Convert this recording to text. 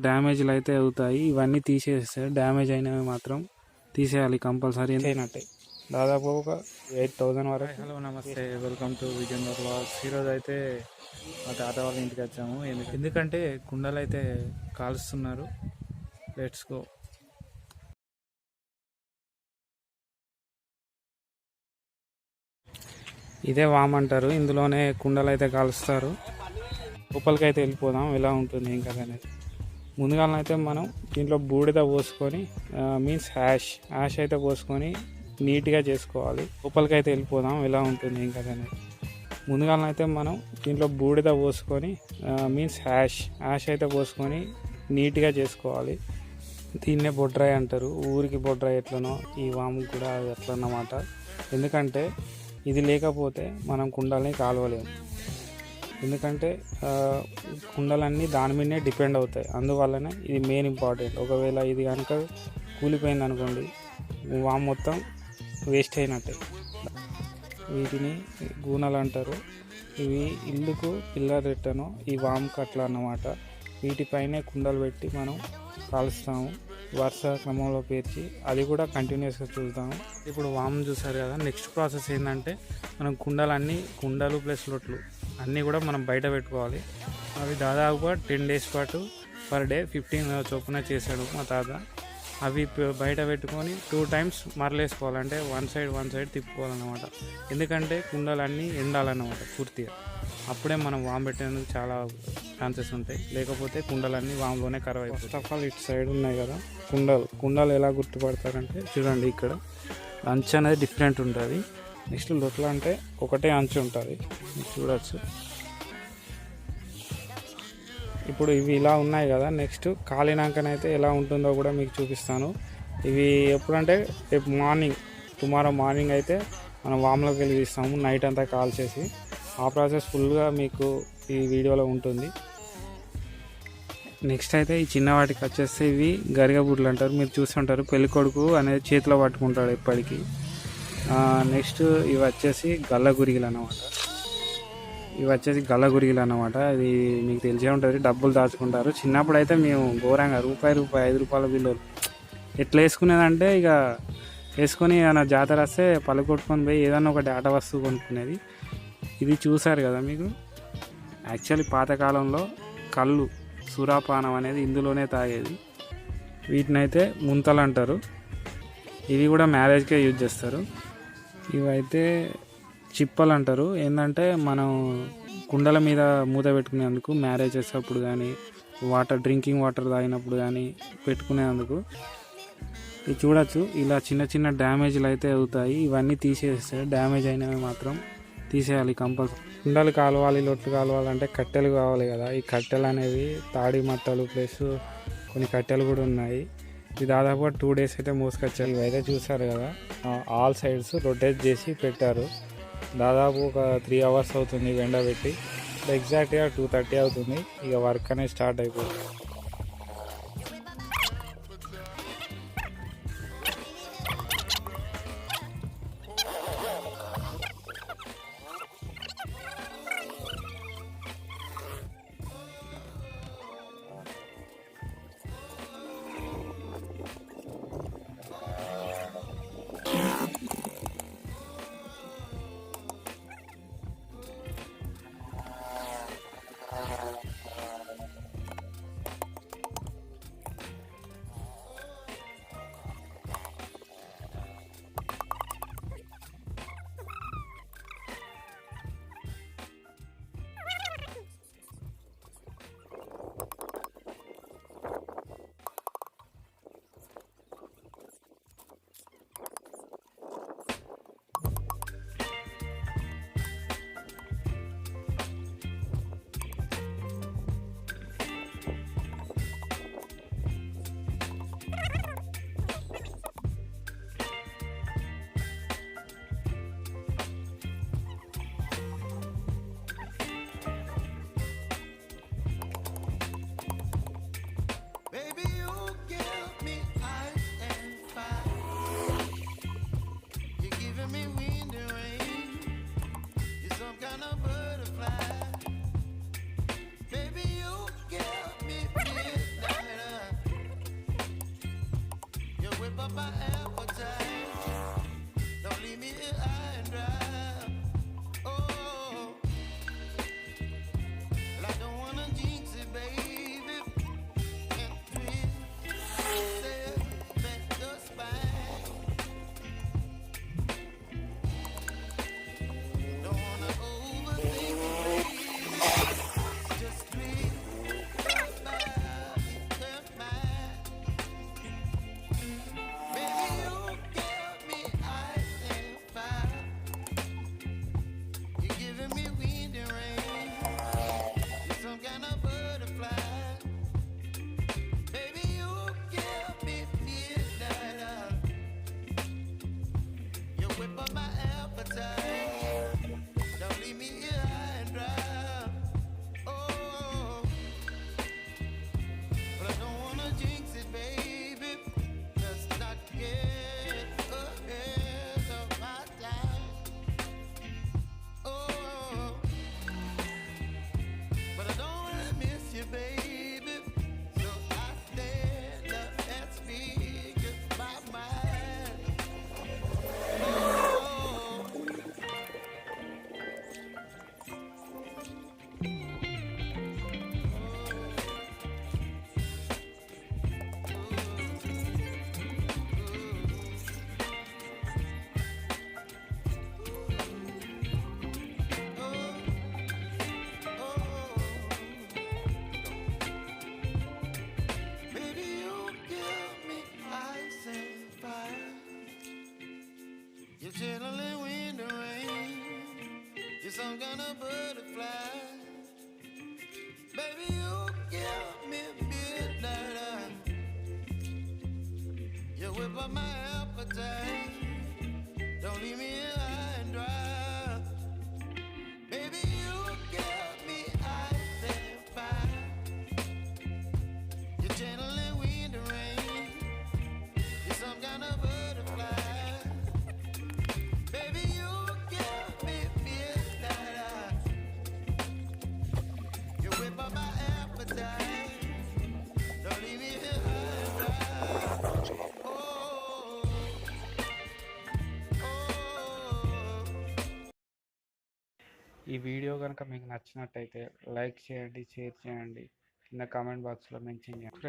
డ్యామేజ్లు అయితే అవుతాయి. ఇవన్నీ తీసేస్తే డ్యామేజ్ అయినవి మాత్రం తీసేయాలి కంపల్సరీ. అయినట్టే దాదాపు ఒక 8,000 వరకు. హలో నమస్తే, వెల్కమ్ టు విజేందర్ వ్లాగ్స్. ఈరోజు అయితే మా తాత వాళ్ళ ఇంటికి వచ్చాము. ఎందుకంటే కుండలు అయితే కాలుస్తున్నారు. Let's go. ఇదే వామ్ అంటారు, ఇందులోనే కుండలు అయితే కాలుస్తారు. లోపలికి అయితే వెళ్ళిపోదాం, ఎలా ఉంటుంది ఏం కదా అనేది. ముందుగానైతే మనం దీంట్లో బూడిద పోసుకొని మీన్స్ యాష్ అయితే పోసుకొని నీట్గా చేసుకోవాలి. లోపలికి అయితే వెళ్ళిపోదాం, ఎలా ఉంటుంది ఏం కదా అనేది. ముందుగానైతే మనం దీంట్లో బూడిద పోసుకొని మీన్స్ యాష్ అయితే పోసుకొని నీట్గా చేసుకోవాలి. దీన్నే బొడ్రాయి అంటారు, ఊరికి బొడ్రాయి ఎట్లనో ఈ వాము కూడా అట్లన్నమాట. ఎందుకంటే ఇది లేకపోతే మనం కుండల్ని కాలవలేము. ఎందుకంటే కుండలన్నీ దాని మీదనే డిపెండ్ అవుతాయి. అందువల్లనే ఇది మెయిన్ ఇంపార్టెంట్. ఒకవేళ ఇది కనుక కూలిపోయింది అనుకోండి, వామ్ మొత్తం వేస్ట్ అయినట్టే. వీటిని గూనలు అంటారు. ఇవి ఇల్లుకు పిల్లర్ రెట్టను ఈ వామ్ కట్ల అన్నమాట. వీటిపైనే కుండలు పెట్టి మనం కాలుస్తాము, వరుస క్రమంలో పేర్చి. అది కూడా కంటిన్యూస్గా చూస్తాము. ఇప్పుడు వామ్ చూసారు కదా. నెక్స్ట్ ప్రాసెస్ ఏంటంటే మనం కుండలు ప్లస్ లొట్లు అన్నీ కూడా మనం బయట పెట్టుకోవాలి. అవి దాదాపుగా 10 days పాటు పర్ డే 15 చొప్పున చేశాడు మా తాత. అవి బయట పెట్టుకొని 2 times మరలేసుకోవాలి. అంటే వన్ సైడ్ తిప్పుకోవాలన్నమాట. ఎందుకంటే కుండలన్నీ ఎండాలన్నమాట పూర్తిగా. అప్పుడే మనం వామ్ పెట్టేందుకు చాలా ఛాన్సెస్ ఉంటాయి. లేకపోతే కుండలన్నీ వామ్లోనే ఖరాబ్ అయిపోతాయి. ఫస్ట్ ఆఫ్ ఆల్ ఇటు సైడ్ ఉన్నాయి కదా కుండలు ఎలా గుర్తుపడతారంటే చూడండి, ఇక్కడ అంచు అనేది డిఫరెంట్ ఉంటుంది. నెక్స్ట్ లొట్లు అంటే ఒకటే అంచు ఉంటుంది, చూడవచ్చు. ఇప్పుడు ఇవి ఇలా ఉన్నాయి కదా. నెక్స్ట్ కాలినాకనైతే ఎలా ఉంటుందో కూడా మీకు చూపిస్తాను. ఇవి ఎప్పుడంటే రేపు టుమారో మార్నింగ్ అయితే మనం వామ్లోకి వెళ్ళి తీస్తాము, నైట్ అంతా కాల్ చేసి. ఆ ప్రాసెస్ ఫుల్గా మీకు ఈ వీడియోలో ఉంటుంది. నెక్స్ట్ అయితే ఈ చిన్న వాటికి వచ్చేస్తే ఇవి గరిగబుడ్లు అంటారు, మీరు చూస్తుంటారు. పెళ్ళికొడుకు అనేది చేతిలో పట్టుకుంటాడు ఎప్పటికీ. నెక్స్ట్ ఇవి వచ్చేసి గల్లగురిగిలు అన్నమాట. ఇది మీకు తెలిసే ఉంటుంది, డబ్బులు దాచుకుంటారు. చిన్నప్పుడు అయితే మేము ఘోరంగా రూపాయి 5 రూపాయల బిల్లులు ఎట్లా వేసుకునేదంటే, ఇక వేసుకొని ఏదైనా జాతర వస్తే పలుకొట్టుకొని పోయి ఏదన్నా ఒకటి ఆట వస్తువు కొనుక్కునేది. ఇది చూసారు కదా మీకు. యాక్చువల్లీ పాతకాలంలో కళ్ళు సురాపానం అనేది ఇందులోనే తాగేది. వీటినైతే ముంతలు అంటారు. ఇవి కూడా మ్యారేజ్కే యూజ్ చేస్తారు. ఇవైతే చిప్పలు అంటారు. ఏంటంటే మనం కుండల మీద మూత పెట్టుకునేందుకు, మ్యారేజెస్ అప్పుడు కానీ డ్రింకింగ్ వాటర్ తాగినప్పుడు కానీ పెట్టుకునేందుకు. ఇది చూడొచ్చు, ఇలా చిన్న డ్యామేజ్లు అయితే అవుతాయి. ఇవన్నీ తీసేస్తే డ్యామేజ్ అయినవి మాత్రం తీసేయాలి కంపల్సరీ. కుండలు కాలవాలి, లొట్లు కాలవాలంటే కట్టెలు కావాలి కదా. ఈ కట్టెలు అనేవి తాడి మట్టలు ప్లస్ కొన్ని కట్టెలు కూడా ఉన్నాయి. ఇది దాదాపుగా 2 days అయితే మోసుకొచ్చారు. ఇవైతే చూసారు కదా, ఆల్ సైడ్స్ రొటేట్ చేసి పెట్టారు. దాదాపు ఒక 3 hours అవుతుంది ఎండబెట్టి. ఎగ్జాక్ట్గా 2:30 అవుతుంది. ఇక వర్క్ అనేది స్టార్ట్ అయిపోతుంది. up my appetite. Don't leave me here high and dry. Oh, well, I don't wanna jinx it, baby. And twist back the spine. Don't wanna overthink it, baby. Just twist the mind. Baby, you give me ice and fire. You're giving me wind and rain. You're some kind of butterfly. Baby, you give me midnight. You whip up my appetite. Don't leave me here high and dry. Oh, but I don't wanna jinx it, baby. Let's not get ahead of my time. Oh, but I don't wanna miss you, baby. So I stand up and speak my mind. Oh, baby, you give me ice and fire. You're chilling wind and rain. You're some kind of butterfly. Baby, you give me midnight. You whip up my appetite. Don't leave me here high and dry. Baby, you give me ice and fire. You're channeling wind and rain. You're some kind of butterfly. Baby, you give me midnight. You whip up my appetite. Don't leave me here high and dry. Oh, oh. ఈ video కనుక మీకు నచ్చినట్టయితే like చేయండి, share చేయండి, కింద comment బాక్స్లో mention చేయండి.